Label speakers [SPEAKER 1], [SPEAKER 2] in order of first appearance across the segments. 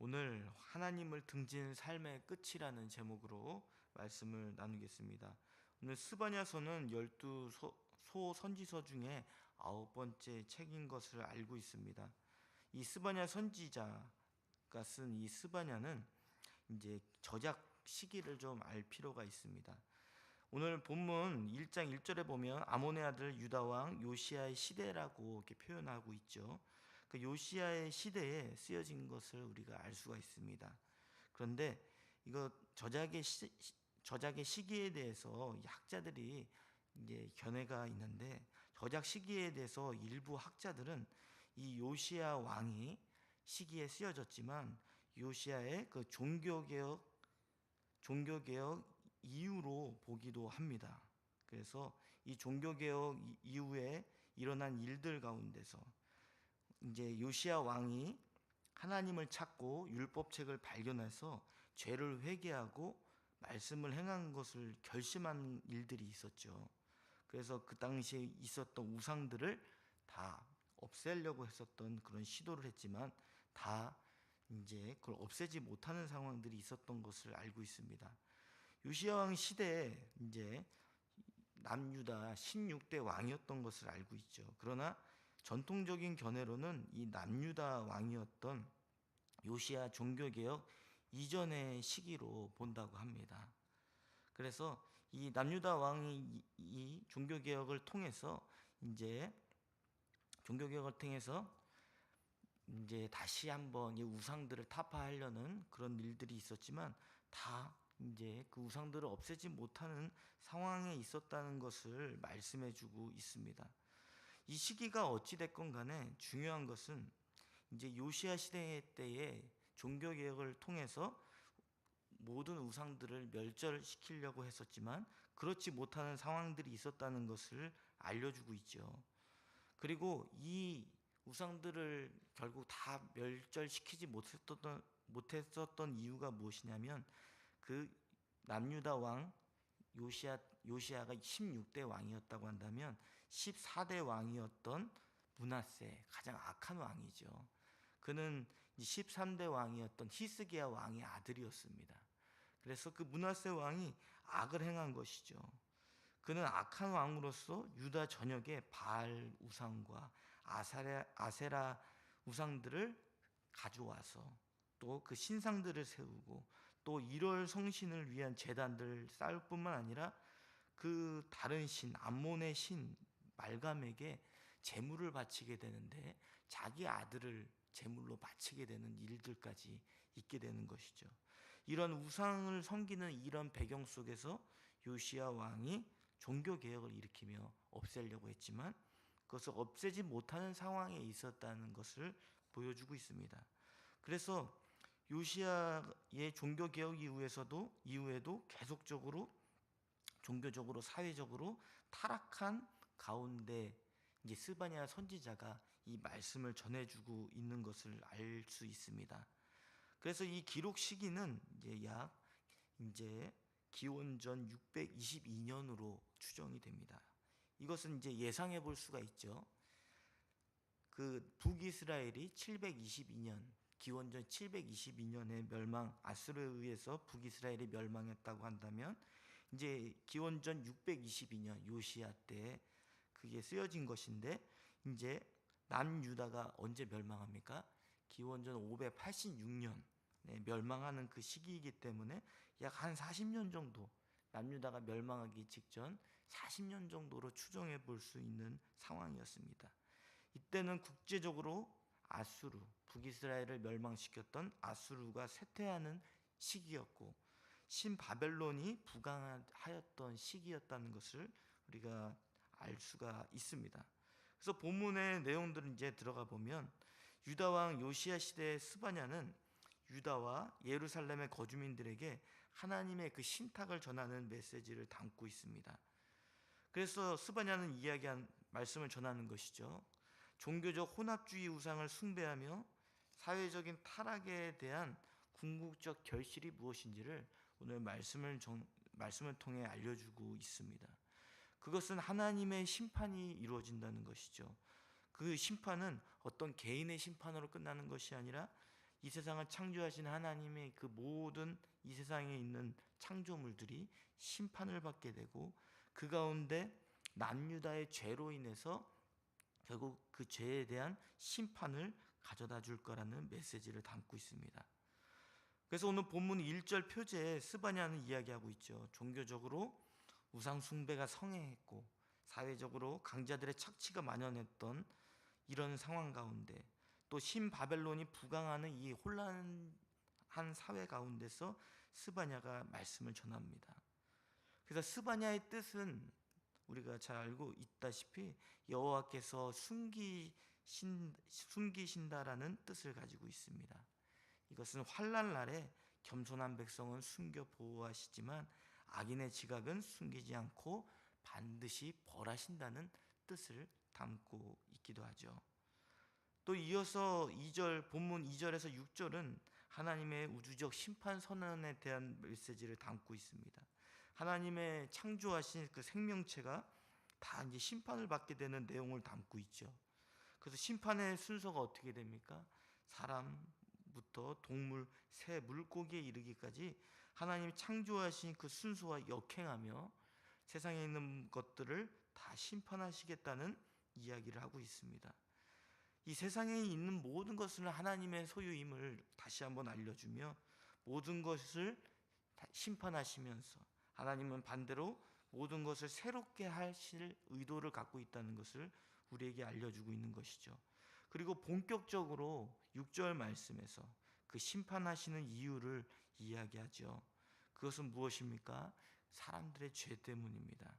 [SPEAKER 1] 오늘 하나님을 등진 삶의 끝이라는 제목으로 말씀을 나누겠습니다. 오늘 스바냐서는 12 소선지서 중에 9번째 책인 것을 알고 있습니다. 이 스바냐 선지자가 쓴 이 스바냐는 이제 저작 시기를 좀 알 필요가 있습니다. 오늘 본문 1장 1절에 보면 아몬의 아들 유다 왕 요시야의 시대라고 이렇게 표현하고 있죠. 그 요시야의 시대에 쓰여진 것을 우리가 알 수가 있습니다. 그런데 이거 저작의 시기에 대해서 학자들이 이제 견해가 있는데, 저작 시기에 대해서 일부 학자들은 이 요시야 왕이 시기에 쓰여졌지만 요시야의 그 종교개혁 이유로 보기도 합니다. 그래서 이 종교개혁 이후에 일어난 일들 가운데서 이제 요시야 왕이 하나님을 찾고 율법책을 발견해서 죄를 회개하고 말씀을 행한 것을 결심한 일들이 있었죠. 그래서 그 당시에 있었던 우상들을 다 없애려고 했었던 그런 시도를 했지만 다 이제 그걸 없애지 못하는 상황들이 있었던 것을 알고 있습니다. 요시야 왕 시대에 이제 남유다 16대 왕이었던 것을 알고 있죠. 그러나 전통적인 견해로는 이 남유다 왕이었던 요시야 종교개혁 이전의 시기로 본다고 합니다. 그래서 이 남유다 왕이 이 종교개혁을 통해서 이제 다시 한번 이 우상들을 타파하려는 그런 일들이 있었지만 다 이제 그 우상들을 없애지 못하는 상황에 있었다는 것을 말씀해 주고 있습니다. 이 시기가 어찌 됐건 간에 중요한 것은 이제 요시야 시대 때에 종교 개혁을 통해서 모든 우상들을 멸절시키려고 했었지만 그렇지 못하는 상황들이 있었다는 것을 알려주고 있죠. 그리고 이 우상들을 결국 다 멸절시키지 못했었던 이유가 무엇이냐면, 그 남유다 왕 요시야가 16대 왕이었다고 한다면 14대 왕이었던 므낫세, 가장 악한 왕이죠. 그는 13대 왕이었던 히스기야 왕의 아들이었습니다. 그래서 그 므낫세 왕이 악을 행한 것이죠. 그는 악한 왕으로서 유다 전역에 바알 우상과 아세라 우상들을 가져와서 또 그 신상들을 세우고 또 1월 성신을 위한 제단들을 쌓을 뿐만 아니라 그 다른 신, 암몬의 신 말감에게 제물을 바치게 되는데 자기 아들을 제물로 바치게 되는 일들까지 있게 되는 것이죠. 이런 우상을 섬기는 이런 배경 속에서 요시야 왕이 종교 개혁을 일으키며 없애려고 했지만 그것을 없애지 못하는 상황에 있었다는 것을 보여주고 있습니다. 그래서 요시야의 종교 개혁 이후에도 계속적으로 종교적으로 사회적으로 타락한 가운데 이제 스바냐 선지자가 이 말씀을 전해주고 있는 것을 알 수 있습니다. 그래서 이 기록 시기는 이제 기원전 622년으로 추정이 됩니다. 이것은 이제 예상해 볼 수가 있죠. 그 북이스라엘이 722년, 기원전 722년에 아수르에 의해서 북이스라엘이 멸망했다고 한다면 이제 기원전 622년 요시야 때 그게 쓰여진 것인데, 이제 남유다가 언제 멸망합니까? 기원전 586년 멸망하는 그 시기이기 때문에 약 한 40년 정도, 남유다가 멸망하기 직전 40년 정도로 추정해 볼 수 있는 상황이었습니다. 이때는 국제적으로 북이스라엘을 멸망시켰던 아수르가 쇠퇴하는 시기였고 신바벨론이 부강하였던 시기였다는 것을 우리가 알 수가 있습니다. 그래서 본문의 내용들을 이제 들어가 보면 유다 왕 요시야 시대의 스바냐는 유다와 예루살렘의 거주민들에게 하나님의 그 신탁을 전하는 메시지를 담고 있습니다. 그래서 스바냐는 이야기한 말씀을 전하는 것이죠. 종교적 혼합주의 우상을 숭배하며 사회적인 타락에 대한 궁극적 결실이 무엇인지를 오늘 말씀을 통해 알려주고 있습니다. 그것은 하나님의 심판이 이루어진다는 것이죠. 그 심판은 어떤 개인의 심판으로 끝나는 것이 아니라 이 세상을 창조하신 하나님의 그 모든 이 세상에 있는 창조물들이 심판을 받게 되고, 그 가운데 남유다의 죄로 인해서 결국 그 죄에 대한 심판을 가져다 줄 거라는 메시지를 담고 있습니다. 그래서 오늘 본문 1절 표제에 스바냐는 이야기하고 있죠. 종교적으로 우상 숭배가 성행했고 사회적으로 강자들의 착취가 만연했던 이런 상황 가운데, 또 신바벨론이 부강하는 이 혼란한 사회 가운데서 스바냐가 말씀을 전합니다. 그래서 스바냐의 뜻은 우리가 잘 알고 있다시피 여호와께서 숨기신다라는 뜻을 가지고 있습니다. 이것은 환난 날에 겸손한 백성은 숨겨 보호하시지만 악인의 지각은 숨기지 않고 반드시 벌하신다는 뜻을 담고 있기도 하죠. 또 이어서 본문 2절에서 6절은 하나님의 우주적 심판 선언에 대한 메시지를 담고 있습니다. 하나님의 창조하신 그 생명체가 다 이제 심판을 받게 되는 내용을 담고 있죠. 그래서 심판의 순서가 어떻게 됩니까? 사람부터 동물, 새, 물고기에 이르기까지 하나님이 창조하신 그 순서와 역행하며 세상에 있는 것들을 다 심판하시겠다는 이야기를 하고 있습니다. 이 세상에 있는 모든 것은 하나님의 소유임을 다시 한번 알려주며, 모든 것을 심판하시면서 하나님은 반대로 모든 것을 새롭게 하실 의도를 갖고 있다는 것을 우리에게 알려주고 있는 것이죠. 그리고 본격적으로 6절 말씀에서 그 심판하시는 이유를 이야기하죠. 그것은 무엇입니까? 사람들의 죄 때문입니다.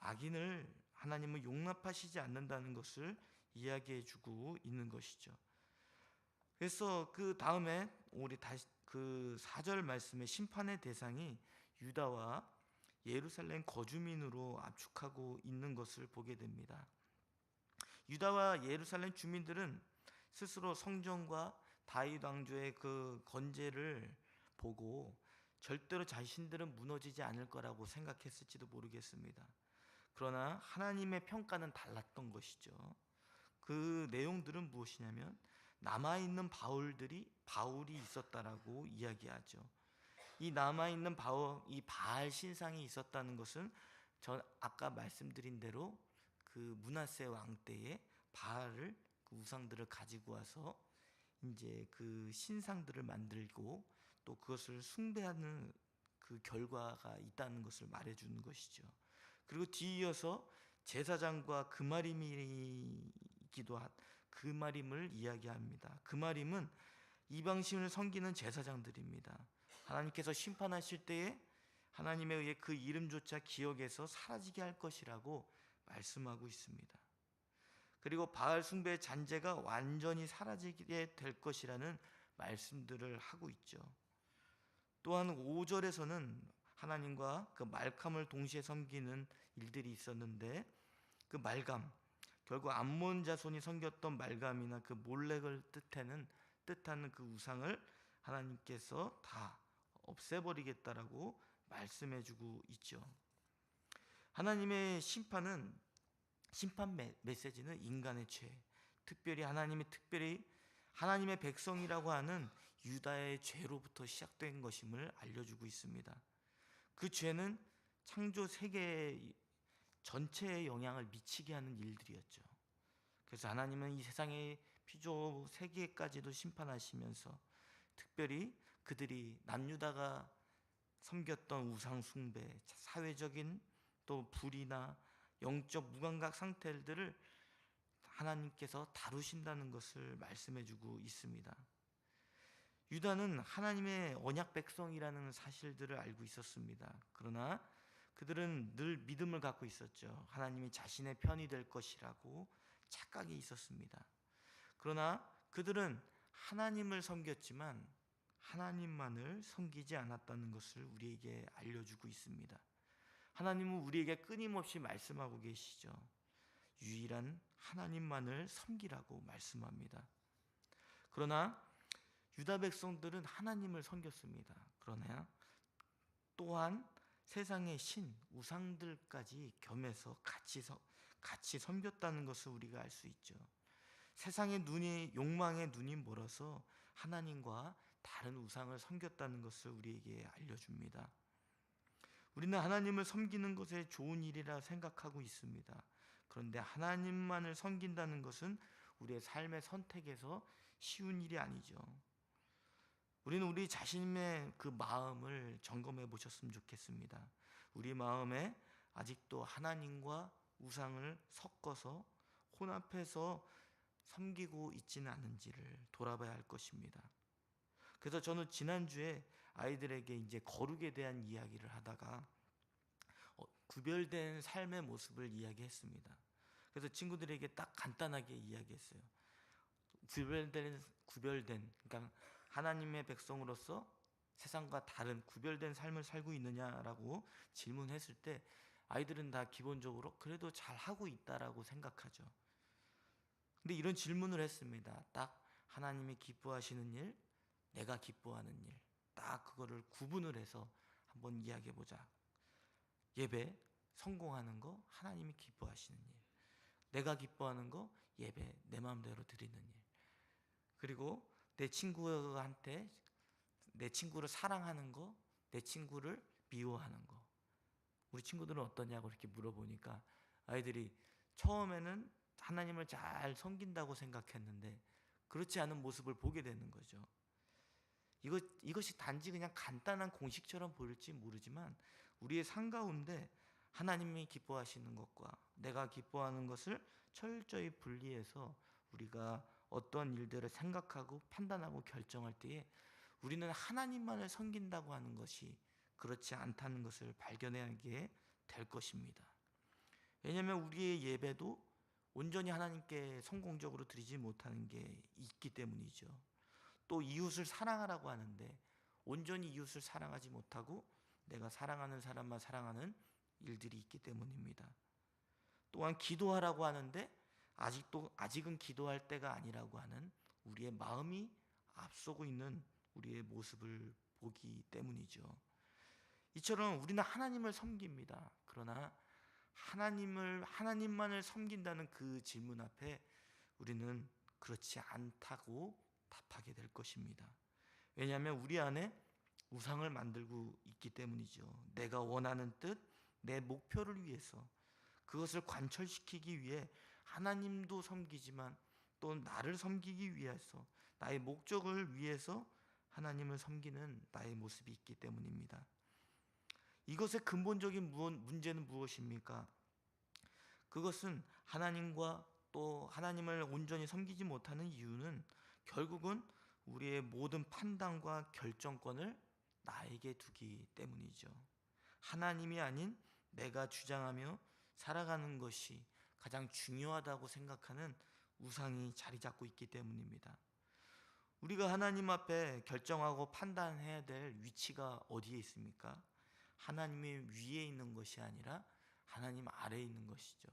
[SPEAKER 1] 악인을 하나님은 용납하시지 않는다는 것을 이야기해주고 있는 것이죠. 그래서 그 다음에 우리 다시 그 4절 말씀의 심판의 대상이 유다와 예루살렘 거주민으로 압축하고 있는 것을 보게 됩니다. 유다와 예루살렘 주민들은 스스로 성전과 다윗 왕조의 그 건재를 보고 절대로 자신들은 무너지지 않을 거라고 생각했을지도 모르겠습니다. 그러나 하나님의 평가는 달랐던 것이죠. 그 내용들은 무엇이냐면 남아있는 바울이 있었다라고 이야기하죠. 이 남아있는 이 바알 신상이 있었다는 것은 전 아까 말씀드린 대로 그 므낫세 왕 때에 바알을, 그 우상들을 가지고 와서 이제 그 신상들을 만들고 또 그것을 숭배하는 그 결과가 있다는 것을 말해주는 것이죠. 그리고 뒤이어서 제사장과 그마림을 이야기합니다. 그마림은 이방신을 섬기는 제사장들입니다. 하나님께서 심판하실 때에 하나님에 의해 그 이름조차 기억에서 사라지게 할 것이라고 말씀하고 있습니다. 그리고 바알 숭배의 잔재가 완전히 사라지게 될 것이라는 말씀들을 하고 있죠. 또한 5절에서는 하나님과 그 말캄을 동시에 섬기는 일들이 있었는데, 그 말감, 결국 암몬 자손이 섬겼던 말감이나 그 몰렉을 뜻하는 그 우상을 하나님께서 다 없애버리겠다라고 말씀해주고 있죠. 하나님의 심판 메시지는 인간의 죄, 특별히 하나님의 백성이라고 하는 유다의 죄로부터 시작된 것임을 알려주고 있습니다. 그 죄는 창조 세계 전체에 영향을 미치게 하는 일들이었죠. 그래서 하나님은 이 세상의 피조 세계까지도 심판하시면서 특별히 그들이 남유다가 섬겼던 우상 숭배, 사회적인 또 불이나 영적 무감각 상태들을 하나님께서 다루신다는 것을 말씀해주고 있습니다. 유다는 하나님의 언약 백성이라는 사실들을 알고 있었습니다. 그러나 그들은 늘 믿음을 갖고 있었죠. 하나님이 자신의 편이 될 것이라고 착각이 있었습니다. 그러나 그들은 하나님을 섬겼지만 하나님만을 섬기지 않았다는 것을 우리에게 알려주고 있습니다. 하나님은 우리에게 끊임없이 말씀하고 계시죠. 유일한 하나님만을 섬기라고 말씀합니다. 그러나 유다 백성들은 하나님을 섬겼습니다. 그러나 또한 세상의 신, 우상들까지 겸해서 같이 섬겼다는 것을 우리가 알 수 있죠. 세상의 욕망의 눈이 멀어서 하나님과 다른 우상을 섬겼다는 것을 우리에게 알려줍니다. 우리는 하나님을 섬기는 것에 좋은 일이라 생각하고 있습니다. 그런데 하나님만을 섬긴다는 것은 우리의 삶의 선택에서 쉬운 일이 아니죠. 우리는 우리 자신의 그 마음을 점검해 보셨으면 좋겠습니다. 우리 마음에 아직도 하나님과 우상을 섞어서 혼합해서 섬기고 있지는 않은지를 돌아봐야 할 것입니다. 그래서 저는 지난주에 아이들에게 이제 거룩에 대한 이야기를 하다가 구별된 삶의 모습을 이야기했습니다. 그래서 친구들에게 딱 간단하게 이야기했어요. 구별된, 그러니까 하나님의 백성으로서 세상과 다른 구별된 삶을 살고 있느냐라고 질문했을 때 아이들은 다 기본적으로 그래도 잘 하고 있다라고 생각하죠. 근데 이런 질문을 했습니다. 딱 하나님이 기뻐하시는 일, 내가 기뻐하는 일, 딱 그거를 구분을 해서 한번 이야기해 보자. 예배 성공하는 거 하나님이 기뻐하시는 일, 내가 기뻐하는 거 예배 내 마음대로 드리는 일, 그리고 내 친구한테 내 친구를 사랑하는 거, 내 친구를 미워하는 거. 우리 친구들은 어떠냐고 이렇게 물어보니까 아이들이 처음에는 하나님을 잘 섬긴다고 생각했는데 그렇지 않은 모습을 보게 되는 거죠. 이것이 단지 그냥 간단한 공식처럼 보일지 모르지만 우리의 삶 가운데 하나님이 기뻐하시는 것과 내가 기뻐하는 것을 철저히 분리해서 우리가 어떤 일들을 생각하고 판단하고 결정할 때에 우리는 하나님만을 섬긴다고 하는 것이 그렇지 않다는 것을 발견하게 될 것입니다. 왜냐하면 우리의 예배도 온전히 하나님께 성공적으로 드리지 못하는 게 있기 때문이죠. 또 이웃을 사랑하라고 하는데 온전히 이웃을 사랑하지 못하고 내가 사랑하는 사람만 사랑하는 일들이 있기 때문입니다. 또한 기도하라고 하는데 아직은 기도할 때가 아니라고 하는 우리의 마음이 앞서고 있는 우리의 모습을 보기 때문이죠. 이처럼 우리는 하나님을 섬깁니다. 그러나 하나님만을 섬긴다는 그 질문 앞에 우리는 그렇지 않다고 답하게 될 것입니다. 왜냐하면 우리 안에 우상을 만들고 있기 때문이죠. 내가 원하는 뜻, 내 목표를 위해서 그것을 관철시키기 위해 하나님도 섬기지만 또 나를 섬기기 위해서 나의 목적을 위해서 하나님을 섬기는 나의 모습이 있기 때문입니다. 이것의 근본적인 문제는 무엇입니까? 그것은 하나님과 또 하나님을 온전히 섬기지 못하는 이유는 결국은 우리의 모든 판단과 결정권을 나에게 두기 때문이죠. 하나님이 아닌 내가 주장하며 살아가는 것이 가장 중요하다고 생각하는 우상이 자리 잡고 있기 때문입니다. 우리가 하나님 앞에 결정하고 판단해야 될 위치가 어디에 있습니까? 하나님의 위에 있는 것이 아니라 하나님 아래에 있는 것이죠.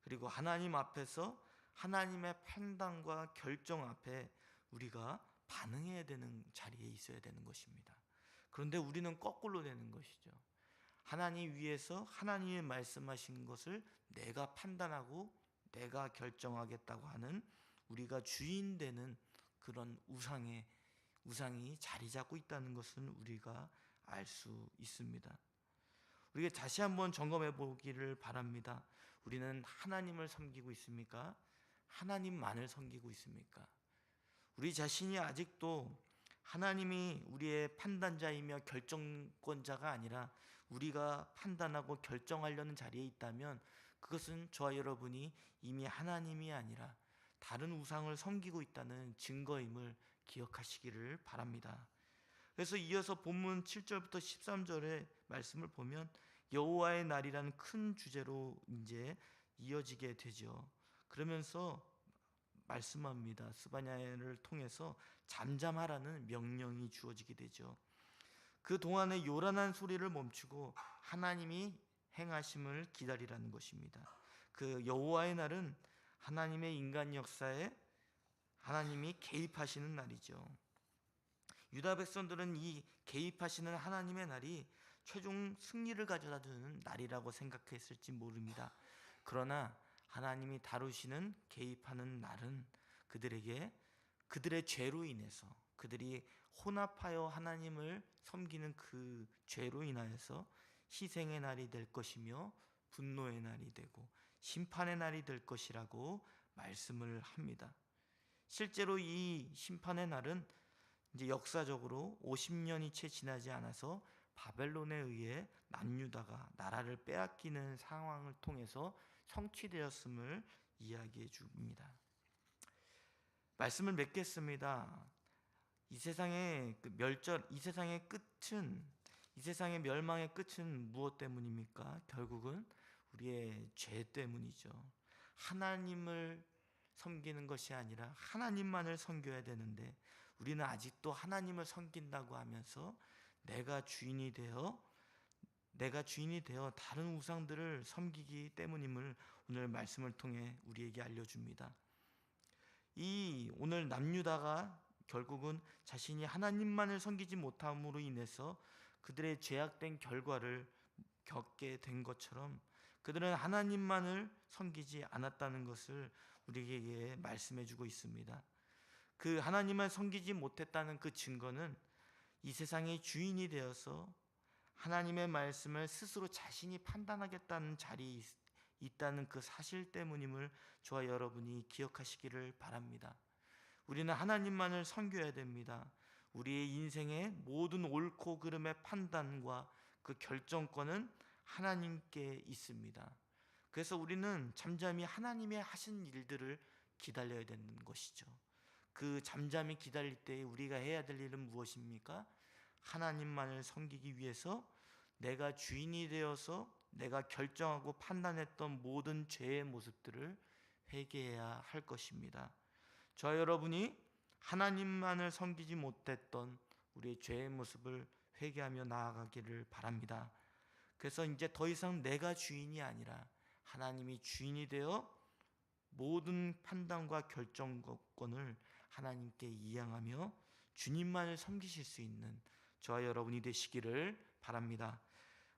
[SPEAKER 1] 그리고 하나님 앞에서 하나님의 판단과 결정 앞에 우리가 반응해야 되는 자리에 있어야 되는 것입니다. 그런데 우리는 거꾸로 되는 것이죠. 하나님 위에서 하나님이 말씀하신 것을 내가 판단하고 내가 결정하겠다고 하는 우리가 주인 되는 그런 우상이 자리 잡고 있다는 것은 우리가 알 수 있습니다. 우리가 다시 한번 점검해 보기를 바랍니다. 우리는 하나님을 섬기고 있습니까? 하나님만을 섬기고 있습니까? 우리 자신이 아직도 하나님이 우리의 판단자이며 결정권자가 아니라 우리가 판단하고 결정하려는 자리에 있다면 그것은 저와 여러분이 이미 하나님이 아니라 다른 우상을 섬기고 있다는 증거임을 기억하시기를 바랍니다. 그래서 이어서 본문 7절부터 13절의 말씀을 보면 여호와의 날이라는 큰 주제로 이제 이어지게 되죠. 그러면서 말씀합니다. 스바냐를 통해서 잠잠하라는 명령이 주어지게 되죠. 그 동안에 요란한 소리를 멈추고 하나님이 행하심을 기다리라는 것입니다. 그 여호와의 날은 하나님의 인간 역사에 하나님이 개입하시는 날이죠. 유다 백성들은 이 개입하시는 하나님의 날이 최종 승리를 가져다 주는 날이라고 생각했을지 모릅니다. 그러나 하나님이 다루시는 개입하는 날은 그들에게 그들의 죄로 인해서, 그들이 혼합하여 하나님을 섬기는 그 죄로 인하여서 희생의 날이 될 것이며 분노의 날이 되고 심판의 날이 될 것이라고 말씀을 합니다. 실제로 이 심판의 날은 이제 역사적으로 50년이 채 지나지 않아서 바벨론에 의해 남유다가 나라를 빼앗기는 상황을 통해서 성취되었음을 이야기해 줍니다. 말씀을 맺겠습니다. 이 세상의 끝은, 이 세상의 멸망의 끝은 무엇 때문입니까? 결국은 우리의 죄 때문이죠. 하나님을 섬기는 것이 아니라 하나님만을 섬겨야 되는데 우리는 아직도 하나님을 섬긴다고 하면서 내가 주인이 되어 다른 우상들을 섬기기 때문임을 오늘 말씀을 통해 우리에게 알려줍니다. 이 오늘 남유다가 결국은 자신이 하나님만을 섬기지 못함으로 인해서 그들의 죄악된 결과를 겪게 된 것처럼 그들은 하나님만을 섬기지 않았다는 것을 우리에게 말씀해 주고 있습니다. 그 하나님을 섬기지 못했다는 그 증거는 이 세상의 주인이 되어서 하나님의 말씀을 스스로 자신이 판단하겠다는 자리에 있다는 그 사실 때문임을 저와 여러분이 기억하시기를 바랍니다. 우리는 하나님만을 섬겨야 됩니다. 우리의 인생의 모든 옳고 그름의 판단과 그 결정권은 하나님께 있습니다. 그래서 우리는 잠잠히 하나님의 하신 일들을 기다려야 되는 것이죠. 그 잠잠히 기다릴 때 우리가 해야 될 일은 무엇입니까? 하나님만을 섬기기 위해서 내가 주인이 되어서 내가 결정하고 판단했던 모든 죄의 모습들을 회개해야 할 것입니다. 저 여러분이 하나님만을 섬기지 못했던 우리의 죄의 모습을 회개하며 나아가기를 바랍니다. 그래서 이제 더 이상 내가 주인이 아니라 하나님이 주인이 되어 모든 판단과 결정권을 하나님께 이양하며 주님만을 섬기실 수 있는 저와 여러분이 되시기를 바랍니다.